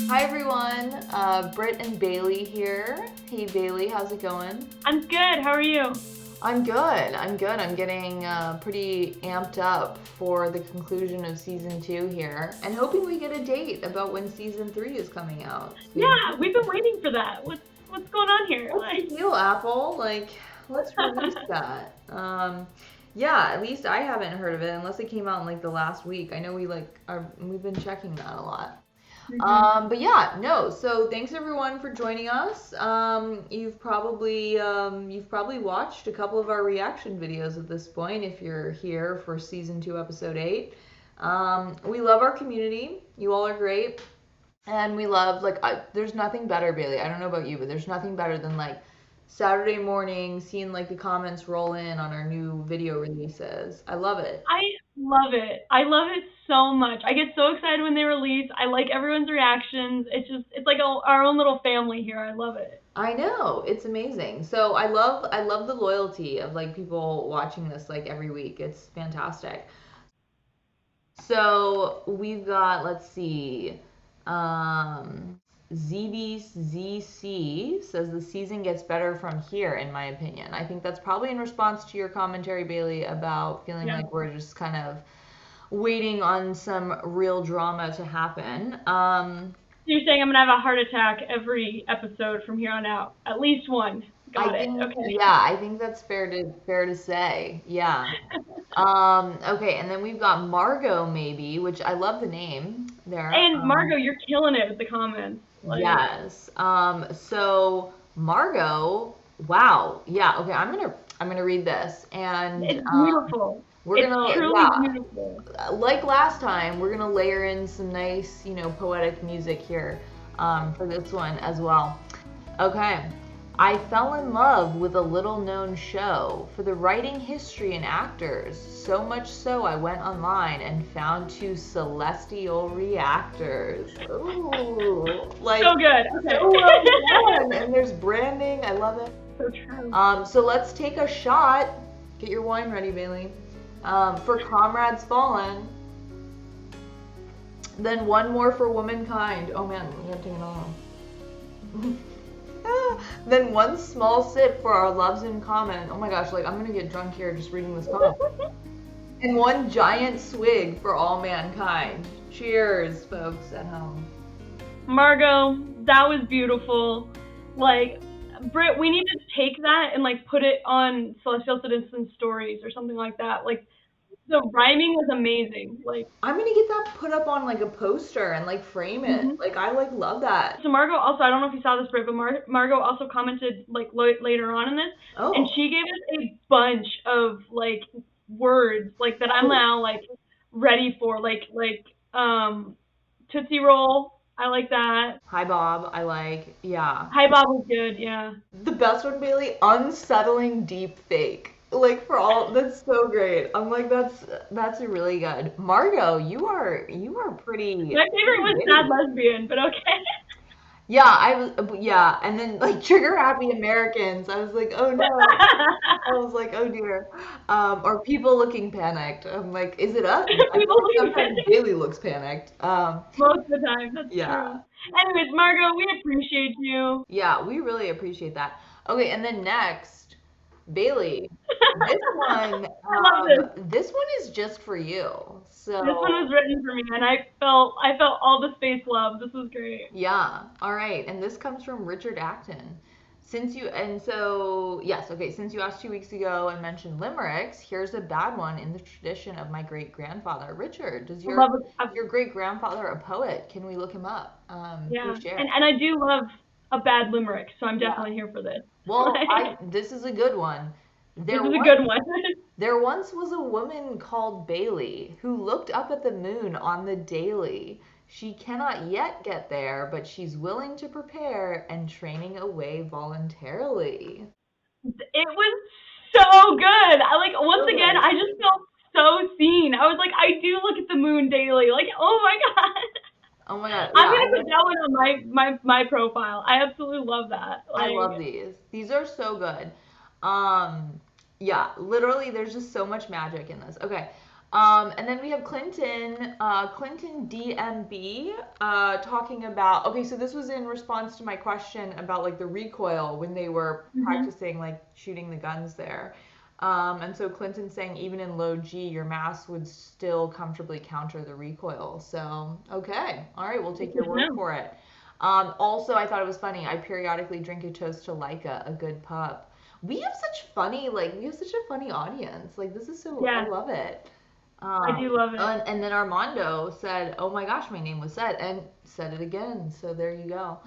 Hi everyone, Britt and Bailey here. Hey Bailey, how's it going? I'm good. How are you? I'm good. I'm getting pretty amped up for the conclusion of season 2 here, and hoping we get a date about when season 3 is coming out. Yeah, we've been waiting for that. What's going on here? What's the deal, Apple? Let's release that. Yeah, at least I haven't heard of it unless it came out in the last week. I know we've been checking that a lot. But yeah, no. So thanks everyone for joining us. You've probably watched a couple of our reaction videos at this point if you're here for season 2, episode 8. We love our community. You all are great, and we love there's nothing better, Bailey. I don't know about you, but there's nothing better than Saturday morning seeing the comments roll in on our new video releases. I love it. I love it. I love it so much. I get so excited when they release. I like everyone's reactions. It's like our own little family here. I love it. I know, it's amazing. So I love the loyalty of people watching this every week. It's fantastic. So we've got, let's see, ZBZC says the season gets better from here, in my opinion. I think that's probably in response to your commentary, Bailey, about feeling like we're just kind of waiting on some real drama to happen. You're saying I'm gonna have a heart attack every episode from here on out. At least one. Got it. Okay. Yeah, I think that's fair to say. Yeah. Okay, and then we've got Margot maybe, which I love the name there. And Margot, you're killing it with the comments. Yes. So Margot, wow. Yeah, okay, I'm gonna read this, and it's beautiful. It's truly beautiful. Like last time, we're gonna layer in some nice, poetic music here for this one as well. Okay. I fell in love with a little-known show for the writing, history, and actors. So much so I went online and found 2 celestial reactors. Ooh, so good. Okay. So well done. And there's branding. I love it. So true. So let's take a shot. Get your wine ready, Bailey. For comrades fallen. Then one more for womankind. Oh man, we have to take it all. Then one small sip for our loves in common. Oh my gosh, I'm gonna get drunk here just reading this cup. And one giant swig for all mankind. Cheers, folks at home. Margot, that was beautiful. Britt, we need to take that and put it on Celestial Citizen stories or something like that. The rhyming was amazing. I'm gonna get that put up on a poster and frame it. Mm-hmm. I love that. So Margot also, I don't know if you saw this, Britt, but Margot also commented later on in this, and she gave us a bunch of words that I'm now ready for, Tootsie Roll. I like that. Hi Bob, I like, yeah. Hi Bob was good, yeah. The best one, Bailey, unsettling deep fake. For all, that's so great. I'm that's really good. Margot, you are pretty. My favorite was Sad Lesbian, but okay. Yeah, and then Trigger Happy Americans. I was like, oh no. I was like, oh dear. Or people looking panicked. I'm like, is it us? Sometimes Bailey looks panicked. Most of the time, that's true. Anyways, Margot, we appreciate you. Yeah, we really appreciate that. Okay, and then next, Bailey, this one, this one is just for you. So this one was written for me, and I felt all the space love. This was great. Yeah. All right, and this comes from Richard Acton. Since you asked 2 weeks ago and mentioned limericks, here's a bad one in the tradition of my great grandfather. Richard, does your great grandfather a poet? Can we look him up? Yeah, and I do love a bad limerick, so I'm definitely here for this. Well, this is a good one. This is a good one. There once was a woman called Bailey who looked up at the moon on the daily. She cannot yet get there, but she's willing to prepare and training away voluntarily. It was so good. Once again, I just felt so seen. I was like, I do look at the moon daily. Oh my God. Oh my God. I'm gonna put that one on my profile. I absolutely love that. I love these. These are so good. Yeah, literally there's just so much magic in this. Okay. And then we have Clinton DMB, talking about, okay, so this was in response to my question about like the recoil when they were Mhm. practicing like shooting the guns there. And so Clinton's saying even in low G, your mass would still comfortably counter the recoil. So, okay, all right, we'll That's take good your to word know. for it. Also, I thought it was funny. I periodically drink a toast to Leica, a good pup. We have such a funny audience. Like, this is so, I Yeah, love it. I do love it. And then Armando said, "Oh my gosh, my name was said," and said it again. So there you go.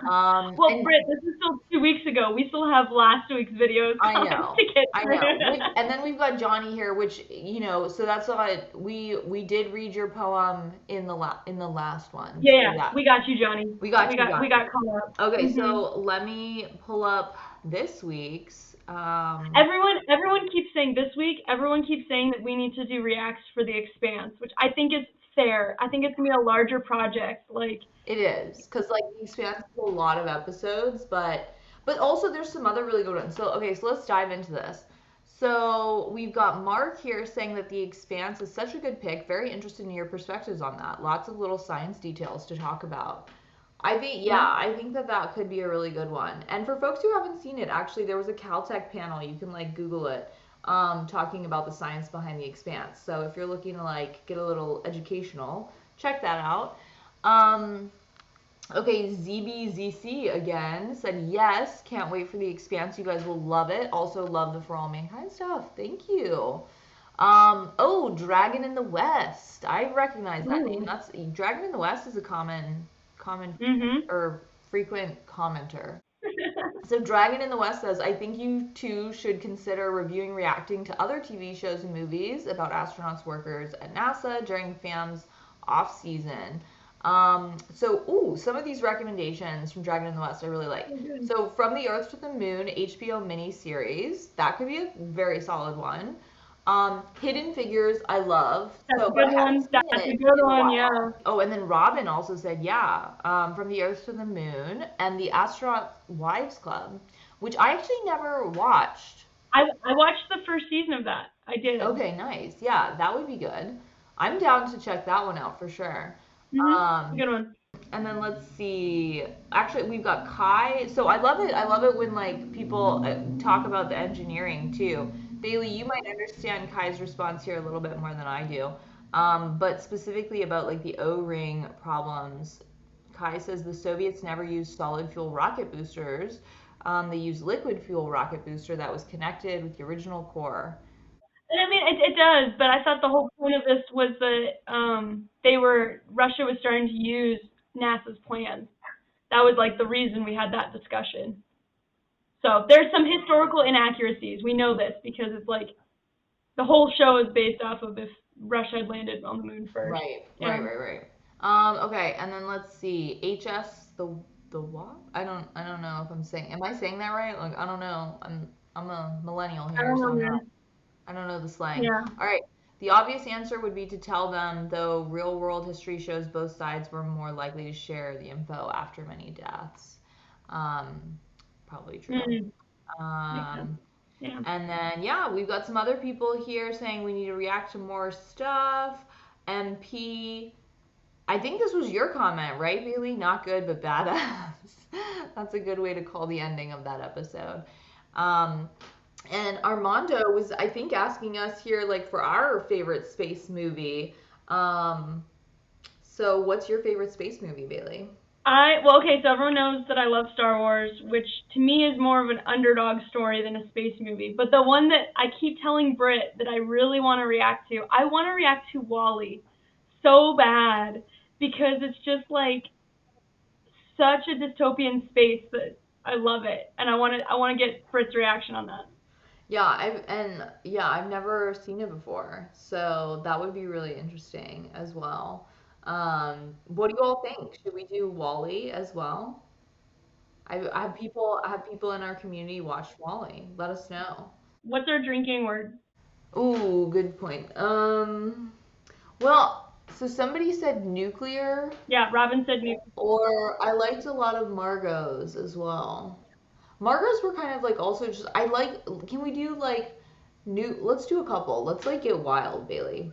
Well, And Britt, this is still 2 weeks ago. We still have last week's videos to get I through. know. And then we've got Johnny here, which so that's what we did read your poem in in the last one. Yeah, So yeah, yeah, we got you, Johnny. we got you, We Johnny. got caught up. Okay, Mhm. so let me pull up this week's. Everyone keeps saying this week. Everyone keeps saying that we need to do reacts for The Expanse, which I think is fair. I think it's gonna be a larger project. Like, It is because like The Expanse is a lot of episodes, but also there's some other really good ones. So okay, so let's dive into this. So we've got Mark here saying that The Expanse is such a good pick. Very interested in your perspectives on that. Lots of little science details to talk about. yeah. I think that that could be a really good one. And for folks who haven't seen it, actually, there was a Caltech panel. You can like Google it, talking about the science behind The Expanse. So if you're looking to like get a little educational, check that out. Um, Okay, ZBZC again said yes. Can't wait for The Expanse. You guys will love it. Also love the For All Mankind stuff. Thank you. Oh, Dragon in the West. I recognize that name. Ooh. That's Dragon in the West is a common Mhm. or frequent commenter. So Dragon in the West says, I think you too should consider reviewing reacting to other TV shows and movies about astronauts workers at NASA during FAM's off season. Some of these recommendations from Dragon in the West I really like. Oh, good. So From the Earth to the Moon HBO miniseries, that could be a very solid one. Hidden Figures I love, That's a but good I haven't one. seen That's a it good in a one. while. Yeah. Oh, and then Robin also said, yeah, From the Earth to the Moon and the Astronaut Wives Club, which I actually never watched. I watched the first season of that. I did. Okay, nice. Yeah, that would be good. I'm down to check that one out for sure. Mhm. Um, Good one. and then let's see. Actually, we've got Kai. So I love it. I love it when like people talk about the engineering too. Bailey, you might understand Kai's response here a little bit more than I do. But specifically about like the O-ring problems. Kai says the Soviets never used solid fuel rocket boosters. They used liquid fuel rocket booster that was connected with the original core. And I mean, it does, but I thought the whole point of this was that Russia was starting to use NASA's plans. That was like the reason we had that discussion. So there's some historical inaccuracies. We know this because it's like the whole show is based off of if Russia had landed on the moon first. Right, Yeah. right, right, right. Okay, and then let's see. HS the what? I don't know if I'm saying. Am I saying that right? Like I don't know. I'm a millennial I here, don't so know, man. I don't know the slang. Yeah. All right. The obvious answer would be to tell them, though real world history shows both sides were more likely to share the info after many deaths. Um, Probably true. Mm, makes sense. Um, Yeah. and then, yeah, we've got some other people here saying we need to react to more stuff. MP, I think this was your comment, right, Bailey? Not good, but badass. That's a good way to call the ending of that episode. Um, and Armando was, I think, asking us here, like, for our favorite space movie. Um, so, what's your favorite space movie, Bailey? Okay, so everyone knows that I love Star Wars, which to me is more of an underdog story than a space movie. But the one that I keep telling Britt that I really want to react to, I want to react to Wally so bad because it's just like such a dystopian space that I love it, and I want to get Britt's reaction on that. I've never seen it before, so that would be really interesting as well. What do you all think? Should we do Wally as well? I have people in our community watch Wally. Let us know. What's our drinking word? Ooh, good point. Well, so somebody said nuclear, Yeah, Robin said new. or I liked a lot of Margot's as well. Margot's were kind of like also just I like. Can we do like new? Let's do a couple. Let's like get wild, Bailey.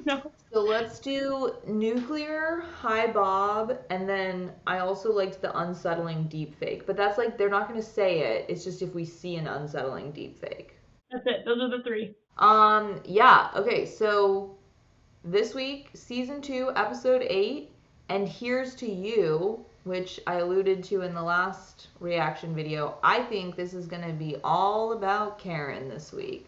No. So let's do nuclear, high bob, and then I also liked the unsettling deep fake. But that's like, they're not going to say it. It's just if we see an unsettling deep fake. That's it. Those are the three. Yeah. Okay, so this week, season 2, episode 8, and Here's to You, which I alluded to in the last reaction video. I think this is going to be all about Karen this week.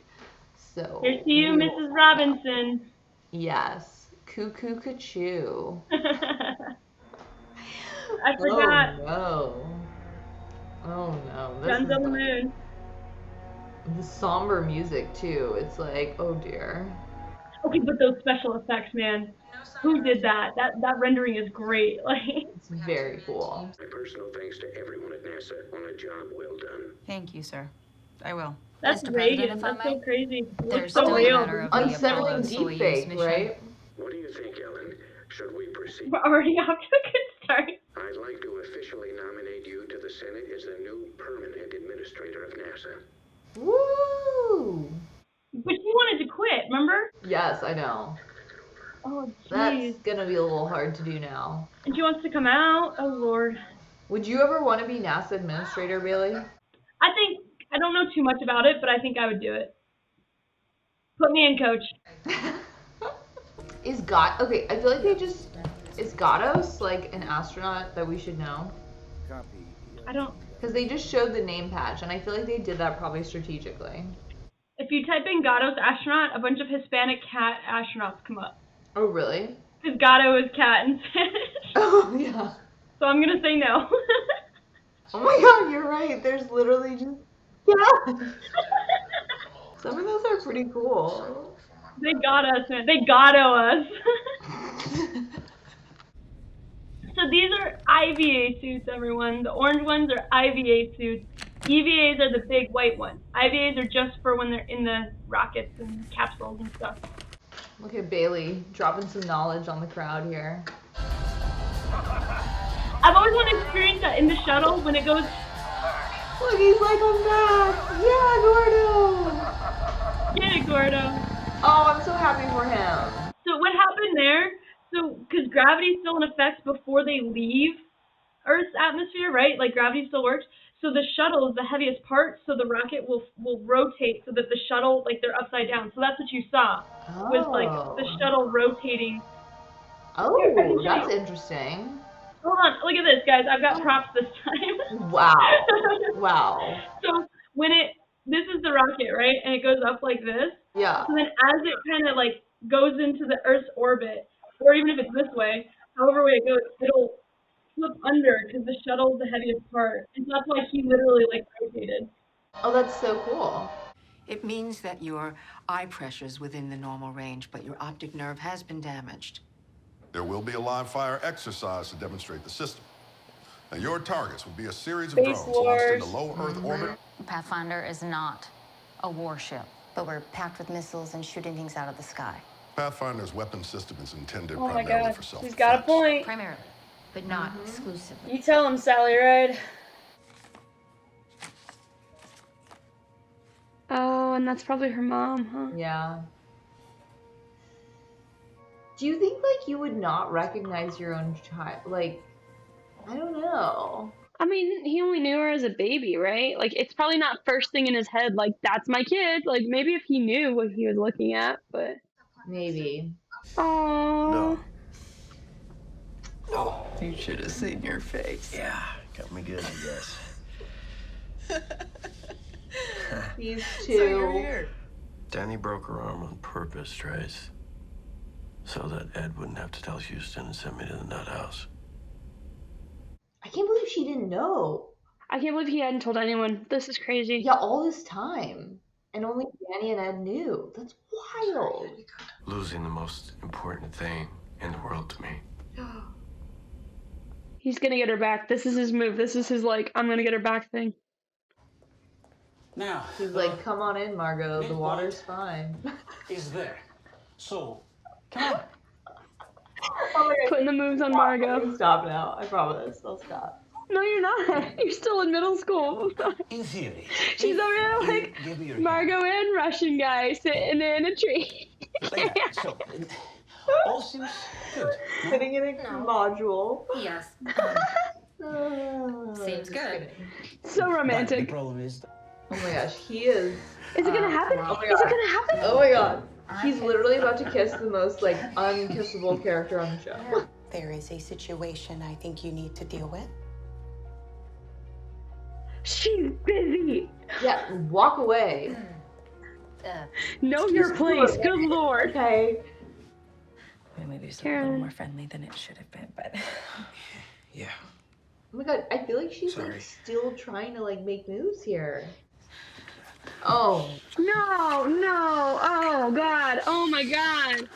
So Here's to you, Mrs. Robinson. Yes. Cuckoo Cachoo. I forgot. Oh no. Oh no. Guns on the moon. The somber music too. It's like, oh dear. Okay, but those special effects, man. Who did that? That rendering is great. Like, it's very cool. My personal thanks to everyone at NASA on a job well done. Thank you, sir. I will. That's Mr. Reagan. President, if I That's so may, crazy. there's So still a real. matter of the Unsettling Apollo deep Soyuz fake, mission. right? What do you think, Ellen? Should we proceed? We're already off to a good start. I'd like to officially nominate you to the Senate as the new permanent administrator of NASA. Woo! But she wanted to quit, remember? Yes, I know. Oh, That's jeez. gonna be a little hard to do now. And she wants to come out? Oh, Lord. Would you ever want to be NASA administrator, Bailey? I don't know too much about it, but I think I would do it. Put me in, coach. Okay, I feel like is Gatos like an astronaut that we should know? I don't. Because they just showed the name patch, and I feel like they did that probably strategically. If you type in Gatto's astronaut, a bunch of Hispanic cat astronauts come up. Oh, really? Because Gatto is cat in Spanish. Oh, yeah. So I'm going to say no. Oh my god, you're right. There's literally just... Yeah. Some of those are pretty cool. They got us, man. They Gatto us. So these are IVA suits, everyone. The orange ones are IVA suits. EVAs are the big white ones. IVAs are just for when they're in the rockets and capsules and stuff. Look at Bailey dropping some knowledge on the crowd here. I've always wanted to experience that in the shuttle when it goes... Look, he's like, I'm back. Yeah, Gordo. Get it, Gordo. Oh, I'm so happy for him. So what happened there? So, because gravity's still in effect before they leave Earth's atmosphere, right? Like, gravity still works. So the shuttle is the heaviest part, so the rocket will rotate so that the shuttle, like, they're upside down. So that's what you saw, was, like, the shuttle rotating. Oh, that's interesting. Hold on, look at this, guys. I've got props this time. Wow. Wow. So when this is the rocket, right? And it goes up like this. Yeah. So then as it kind of, like, goes into the Earth's orbit, or even if it's this way, however way it goes, it'll flip under because the shuttle's the heaviest part. And so that's why he literally, like, rotated. Oh, that's so cool. It means that your eye pressure's within the normal range, but your optic nerve has been damaged. There will be a live fire exercise to demonstrate the system. Now, your targets will be a series of Space drones launched into Wars. low Earth orbit. Pathfinder is not a warship, but we're packed with missiles and shooting things out of the sky. Pathfinder's weapon system is intended Oh my primarily God, for self-defense. he's got a point. Primarily, but not exclusively. You tell him, Sally Ride. Oh, and that's probably her mom, huh? Yeah. Do you think, like, you would not recognize your own child? Like, I don't know. I mean, he only knew her as a baby, right? Like, it's probably not first thing in his head, like, that's my kid. Like, maybe if he knew what he was looking at, but... Maybe. Oh. No. You should have seen your face. Yeah, got me good, I guess. These So you're two. here. Danny broke her arm on purpose, Trace. So that Ed wouldn't have to tell Houston and send me to the nut house. I can't believe she didn't know. I can't believe he hadn't told anyone. This is crazy. Yeah, all this time. And only Danny and Ed knew. That's wild. Losing the most important thing in the world to me. He's gonna get her back. This is his move. This is his, like, I'm gonna get her back thing. Now, He's like, come on in, Margot. The water's fine. is there. So, come on. Oh my God. Putting the moves on Margot. Stop now. I promise. I'll stop. No, you're not. You're still in middle school. In theory. She's if over here you like, give me your Margot and Russian guy sitting in a tree. hand. Like that. So, All seems good. No? Sitting in a module. Yes. Seems Just good. kidding. So But the romantic. problem is, Oh my gosh, he is. Is it gonna happen? Oh my Is it god. gonna happen? Oh my god. He's literally about to kiss the most like unkissable character on the show. There is a situation I think you need to deal with. She's busy. Yeah, walk away. Know your place. Good lord. Okay. Maybe it's a little more friendly than it should have been, but yeah. Oh my god, I feel like she's Sorry. like still trying to like make moves here. Oh. No, no. Oh god. Oh my god.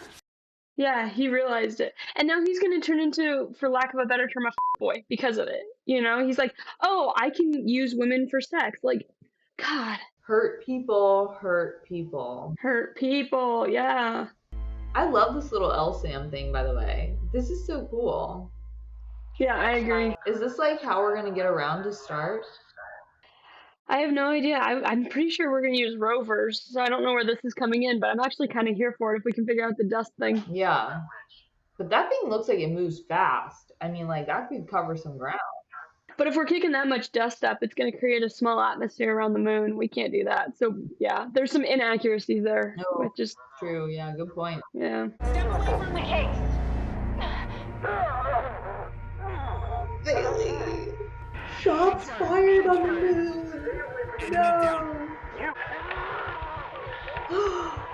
Yeah, he realized it. And now he's gonna turn into, for lack of a better term, a boy because of it. You know? He's like, oh, I can use women for sex. Like, God. Hurt people, hurt people. Hurt people, yeah. I love this little LSAM thing, by the way. This is so cool. Yeah, I agree. Is this like how we're gonna get around to start? I have no idea. I'm pretty sure we're going to use rovers, so I don't know where this is coming in, but I'm actually kind of here for it if we can figure out the dust thing. Yeah. But that thing looks like it moves fast. I mean, like, that could cover some ground. But if we're kicking that much dust up, it's going to create a small atmosphere around the moon. We can't do that. So, yeah, there's some inaccuracies there. No, With just, true. Yeah, good point. yeah. Step away from the case. Bailey! Shots fired on the moon! No!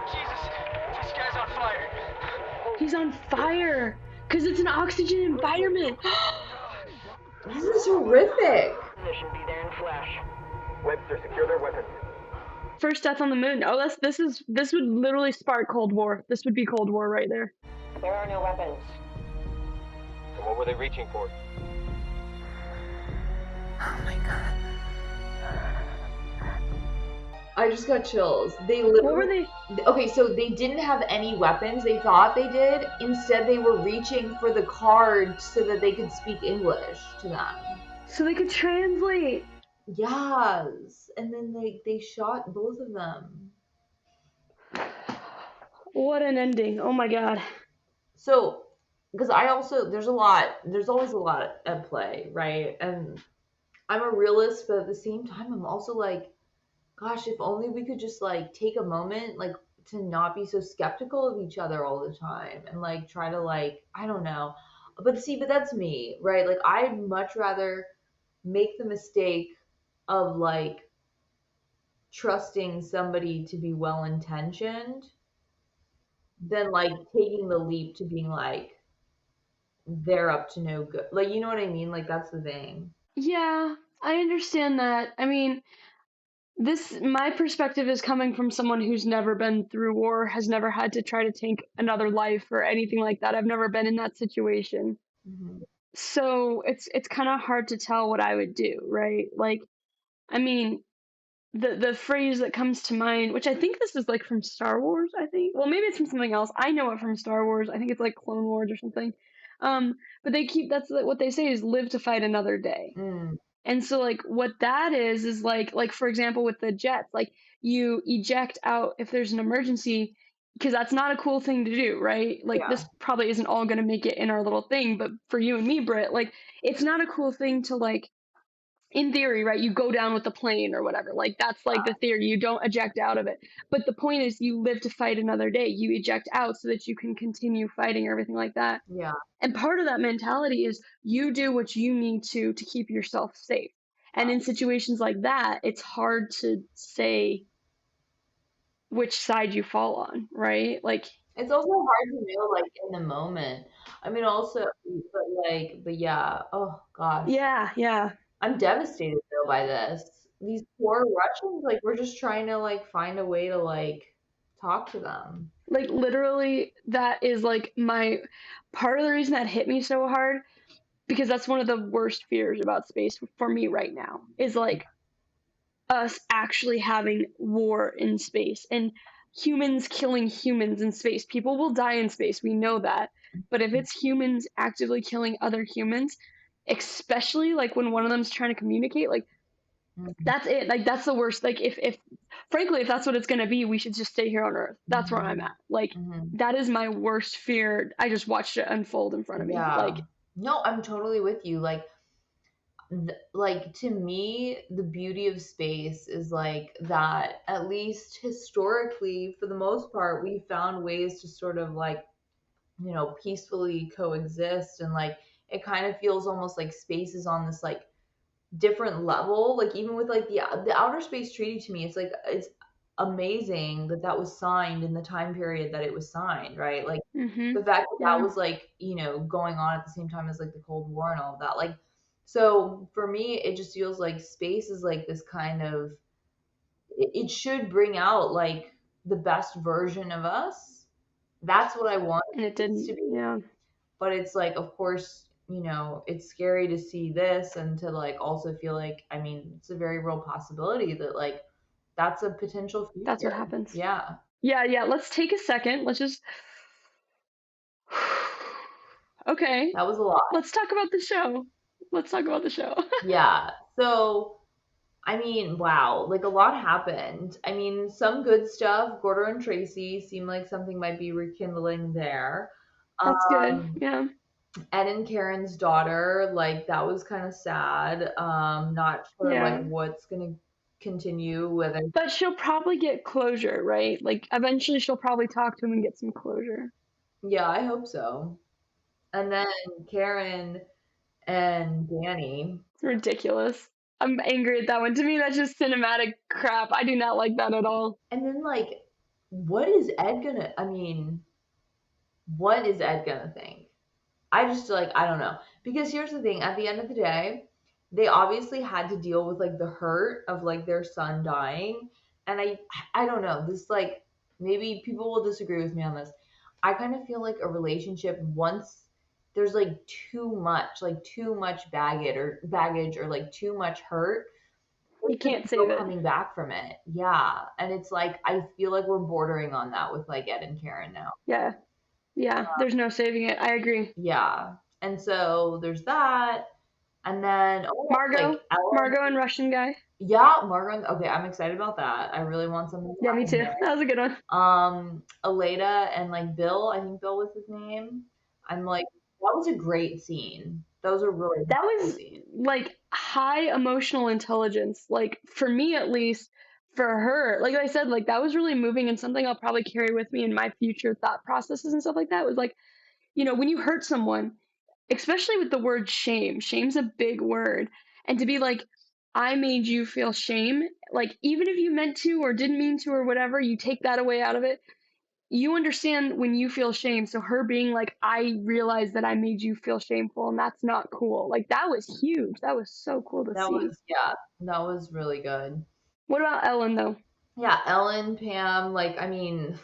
Jesus, this guy's on fire. He's on fire! Because it's an oxygen environment! This is horrific! Mission be there in flash. Webster, secure their weapons. First death on the moon. Oh, this would literally spark Cold War. This would be Cold War right there. There are no weapons. And what were they reaching for? oh my god. I just got chills. They literally. What were they? Okay, so they didn't have any weapons. They thought they did. Instead, they were reaching for the card so that they could speak English to them. So they could translate. Yes. And then they shot both of them. What an ending. Oh my god. So, because there's always a lot at play, right? And I'm a realist, but at the same time, I'm also like, gosh, if only we could just like take a moment, like to not be so skeptical of each other all the time and like try to like, I don't know. But that's me, right? Like I'd much rather make the mistake of like trusting somebody to be well intentioned than like taking the leap to being like they're up to no good. Like, you know what I mean? Like that's the thing. Yeah, I understand that. I mean, my perspective is coming from someone who's never been through war, has never had to try to take another life or anything like that. I've never been in that situation. Mm-hmm. So it's kind of hard to tell what I would do, right? Like, I mean, the phrase that comes to mind, which I think this is like from Star Wars, I think. Well, maybe it's from something else. I know it from Star Wars. I think it's like Clone Wars or something. But that's what they say is live to fight another day. Mm. And so like what that is like for example with the jets, like you eject out if there's an emergency, because that's not a cool thing to do, right? Like Yeah. this probably isn't all going to make it in our little thing, but for you and me, Britt, like it's not a cool thing to like, in theory, right? You go down with the plane or whatever. Like that's like the theory. You don't eject out of it. But the point is you live to fight another day. You eject out so that you can continue fighting or everything like that. Yeah. And part of that mentality is you do what you need to keep yourself safe. And in situations like that, it's hard to say which side you fall on, right? Like it's also hard to know like in the moment. I mean also but yeah, oh gosh. Yeah. I'm devastated though by this. These poor Russians, like we're just trying to like find a way to like talk to them. Like literally that is like my part of the reason that hit me so hard, because that's one of the worst fears about space for me right now, is like us actually having war in space and humans killing humans in space. People will die in space, we know that. But if it's humans actively killing other humans, especially like when one of them's trying to communicate, like That's it. Like, that's the worst. Like, if frankly, if that's what it's gonna be, we should just stay here on Earth. That's where I'm at. Like, that is my worst fear. I just watched it unfold in front of me. Yeah. Like, No, I'm totally with you. Like to me, the beauty of space is like that, at least historically, for the most part, we found ways to sort of like, peacefully coexist. And like, it kind of feels almost like space is on this like different level. Like even with like the outer space treaty, to me, it's like, it's amazing that that was signed in the time period that it was signed, right? Like the fact that that was like, going on at the same time as like the Cold War and all of that. Like, so for me, it just feels like space is like this kind of, it should bring out like the best version of us. That's what I want and it didn't. to be. Yeah. But it's like, of course, it's scary to see this and to like also feel like, I mean, it's a very real possibility that like that's a potential future. That's what happens. Yeah. Yeah. Let's take a second. Let's just. Okay. That was a lot. Let's talk about the show. Yeah. So, I mean, wow, like a lot happened. I mean, some good stuff. Gordo and Tracy seem like something might be rekindling there. That's good. Yeah. Ed and Karen's daughter, like that was kind of sad. Not sure like what's gonna continue, whether. But she'll probably get closure, right? Like eventually she'll probably talk to him and get some closure. Yeah, I hope so. And then Karen and Danny. It's ridiculous. I'm angry at that one. To me, that's just cinematic crap. I do not like that at all. And then like, what is Ed gonna? I mean, what is Ed gonna think? I just like, I don't know. Because here's the thing, at the end of the day, they obviously had to deal with like the hurt of like their son dying. And I don't know. This like, maybe people will disagree with me on this. I kind of feel like a relationship, once there's like too much baggage or like too much hurt, you can't save it. Coming back from it. Yeah. And it's like, I feel like we're bordering on that with like Ed and Karen now. Yeah, there's no saving it. I agree. Yeah. And so there's that. And then Margot and Russian guy. Yeah, Margot. Okay, I'm excited about that. I really want something. Yeah, me too. That was a good one. Aleda and like Bill, I think Bill was his name. I'm like, that was a great scene. That was a really that was scene. Like high emotional intelligence. Like for me at least, for her, like I said, like that was really moving and something I'll probably carry with me in my future thought processes and stuff like that. It was like, when you hurt someone, especially with the word shame, shame's a big word. And to be like, I made you feel shame, like even if you meant to or didn't mean to or whatever, you take that away out of it. You understand when you feel shame. So her being like, I realized that I made you feel shameful and that's not cool. Like that was huge. That was so cool to see. That was really good. What about Ellen though? Yeah, Ellen, Pam, like, I mean,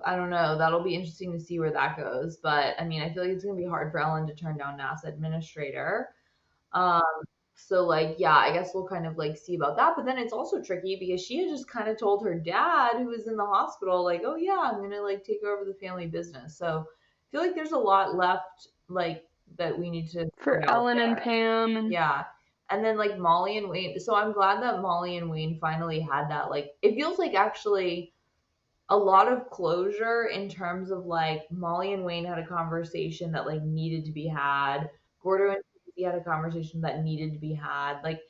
I don't know. That'll be interesting to see where that goes. But I mean, I feel like it's gonna be hard for Ellen to turn down NASA administrator. So like, yeah, I guess we'll kind of like see about that. But then it's also tricky because she had just kind of told her dad, who was in the hospital, like, oh yeah, I'm gonna like take over the family business. So I feel like there's a lot left like that we need to for Ellen and Pam. Yeah. And then like Molly and Wayne. So I'm glad that Molly and Wayne finally had that. Like, it feels like actually a lot of closure in terms of like Molly and Wayne had a conversation that like needed to be had. Gordo and Tracy had a conversation that needed to be had. Like,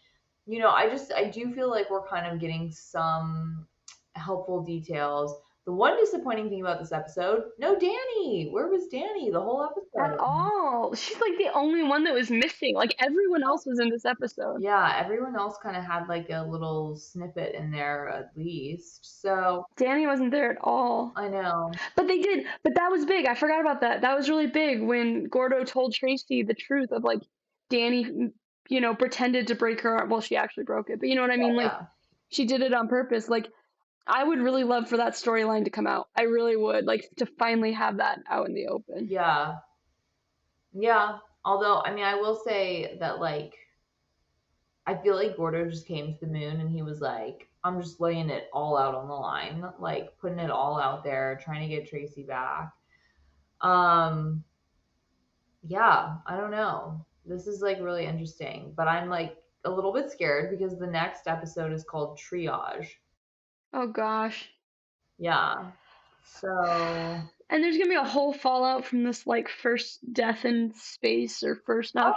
I do feel like we're kind of getting some helpful details. The one disappointing thing about this episode, no Danny. Where was Danny the whole episode? At all. She's like the only one that was missing. Like everyone else was in this episode. Yeah, everyone else kind of had like a little snippet in there at least. So Danny wasn't there at all. I know. But they did. But that was big. I forgot about that. That was really big when Gordo told Tracy the truth of like Danny, pretended to break her arm. Well, she actually broke it. But you know what I mean? Like she did it on purpose. Like I would really love for that storyline to come out. I really would, like, to finally have that out in the open. Yeah. Although, I mean, I will say that, like, I feel like Gordo just came to the moon and he was like, I'm just laying it all out on the line, like putting it all out there, trying to get Tracy back. Yeah, I don't know. This is like really interesting, but I'm like a little bit scared because the next episode is called Triage. Oh gosh. Yeah. So. And there's gonna be a whole fallout from this like first death in space or first death.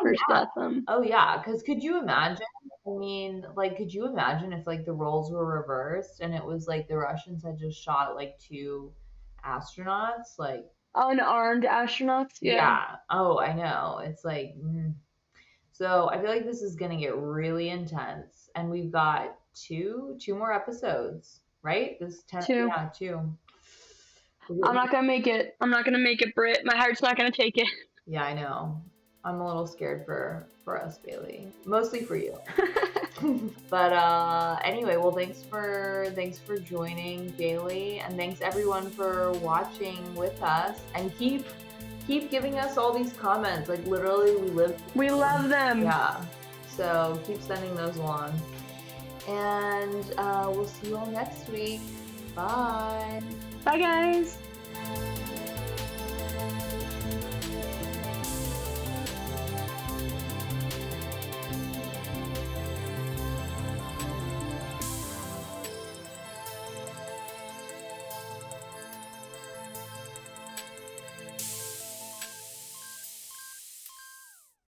Oh yeah, because could you imagine? I mean, like, could you imagine if like the roles were reversed and it was like the Russians had just shot like 2 astronauts, like unarmed astronauts? Yeah. Oh, I know. It's like, so I feel like this is gonna get really intense, and we've got two more episodes, right? This 10, 2. yeah, 2. I'm not gonna make it. I'm not gonna make it, Britt. My heart's not gonna take it. Yeah, I know. I'm a little scared for us, Bailey. Mostly for you. But anyway, well, thanks for joining, Bailey, and thanks everyone for watching with us. And keep giving us all these comments. Like literally, we love them. Yeah. So keep sending those along. And we'll see you all next week. Bye. Bye, guys.